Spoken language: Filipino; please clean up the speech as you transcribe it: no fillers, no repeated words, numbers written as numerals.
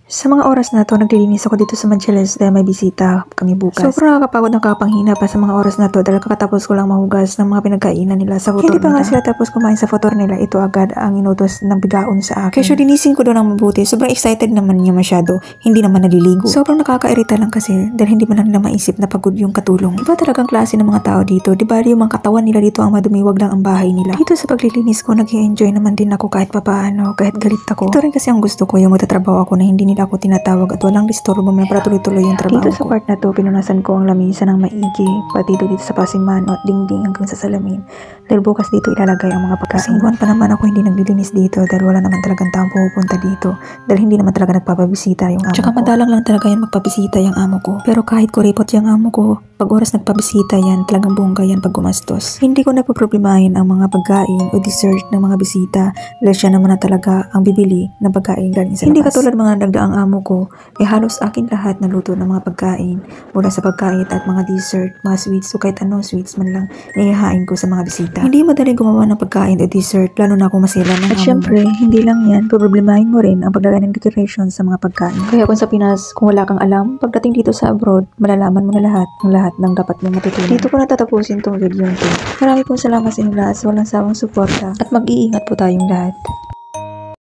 Sa mga oras na to, naglilinis ako dito sa Mancheles dahil may bisita kami bukas. Sobrang nakakapagod ng kapanghina pa sa mga oras na to dahil kakatapos ko lang mahugas ng mga pinagkainan nila sa fotor nila. Hindi pa nga sila tapos kumain sa fotor nila, ito agad ang inutos ng bigaon sa akin. Kaya linisin ko doon ng mabuti, sobrang excited naman niya masyado, hindi naman naliligo. Sobrang nakakairita lang kasi dahil hindi man lang nila maisip na pagod yung katulong. Iba talagang klase ng mga tao dito, di ba yung mga katawan nila dito ang madumi, wag lang ang bahay nila. Dito sa paglilinis ko, nag-enjoy naman din ako kahit papaano, kahit galit ako. Ito rin kasi ang gusto ko, yung magtatrabaho ako na hindi nila ako tinatawag at walang disturbo mo para tuloy-tuloy yung trabaho dito ko. Sa part na to, pinunasan ko ang lamisa ng maigi, pati dito sa pasiman at dingding hanggang sa salamin. Dahil bukas dito ilalagay ang mga pagkain. Kasing buwan pa naman ako hindi naglilinis dito dahil wala naman talagang taong pupunta dito. Dahil hindi naman talaga nagpapabisita yung amo ko. Tsaka madalang lang talaga yan magpabisita yung amo ko. Pero kahit kuripot yung amo ko, pag oras nagpabisita yan, talagang bongga yan pag gumastos. Hindi ko napoproblemahin ang mga pagkain o dessert ng mga bisita dahil siya naman na talaga ang bibili ng pagkain galing sa labas. Hindi katulad mga nagdaang amo ko, halos akin lahat na luto ng mga pagkain mula sa pagkain at mga dessert, mga sweets o kahit anong sweets man lang ihahain ko sa mga bisita. Hindi madaling gumawa ng pagkain o dessert lalo na kung masila ng amo. At syempre, hindi lang yan, poproblemahin mo rin ang paglagay ng decoration sa mga pagkain. Kaya kung sa Pinas, kung wala kang alam, pagdating dito sa abroad, malalaman mo na lahat ng dapat mong matutunan. Dito ko natatapusin tong video nito. Marami pong salamat sa inyo lahat sa walang sawang suporta at mag-iingat po tayong lahat.